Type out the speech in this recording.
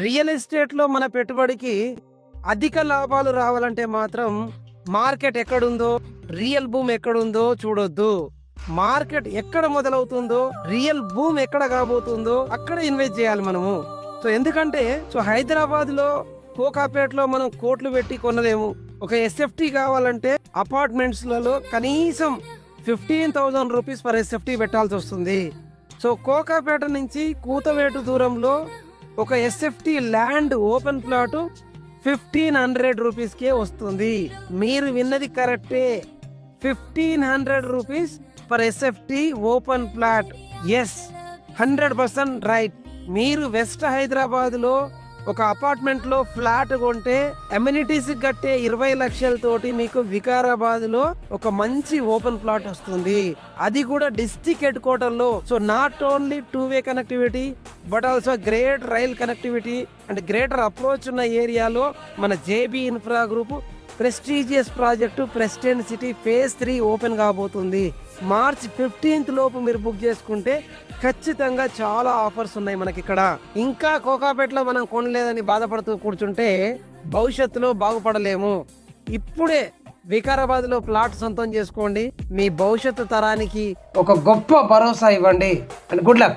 Real ఎస్టేట్లో మన పెట్టుబడికి అధిక లాభాలు రావాలంటే మాత్రం మార్కెట్ ఎక్కడుందో, రియల్ భూమి ఎక్కడుందో చూడొద్దు. మార్కెట్ ఎక్కడ మొదలవుతుందో, రియల్ భూమి ఎక్కడ కాబోతుందో అక్కడ ఇన్వెస్ట్ చేయాలి మనము. ఎందుకంటే హైదరాబాద్ లో కోకాపేటలో మనం కోట్లు పెట్టి కొనలేము. ఒక ఎస్ఎఫ్టీ కావాలంటే అపార్ట్మెంట్స్ లలో కనీసం 15,000 రూపీస్ పర్ ఎస్ఎఫ్టీ పెట్టాల్సి వస్తుంది. కోకాపేట నుంచి కూతవేటు దూరంలో ఒక ఎస్ఎఫ్టీ ల్యాండ్ ఓపెన్ ప్లాట్ 1,500 రూపీస్కే వస్తుంది. మీరు విన్నది కరెక్టే, 1,500 rupees per SFT open plot. Yes, 100% right. మీరు వెస్ట్ హైదరాబాద్ లో ఒక అపార్ట్మెంట్ లో ఫ్లాట్ కొంటే అమ్యూనిటీస్ కట్టే 20 లక్షలతోటి మీకు వికారాబాద్ లో ఒక మంచి ఓపెన్ ప్లాట్ వస్తుంది. అది కూడా డిస్ట్రిక్ట్ హెడ్ క్వార్టర్ లో. నాట్ ఓన్లీ 2-వే connectivity but also great rail connectivity and greater approach ఉన్న ఏరియాలో మన JB infra group prestigious project president city phase 3 open కాబోతుంది. మార్చ్ 15th లోపు మీరు బుక్ చేసుకుంటే ఖచ్చితంగా చాలా ఆఫర్స్ ఉన్నాయి మనకి ఇక్కడ. ఇంకా కోకాపేటలో మనం కొనలేదని బాధపడుతూ కూర్చుంటే భవిష్యత్తులో బాగుపడలేము. ఇప్పుడే వికారాబాద్ లో ప్లాట్ సొంతం చేసుకోండి. మీ భవిష్యత్తు తరానికి ఒక గొప్ప భరోసా ఇవ్వండి. And good luck.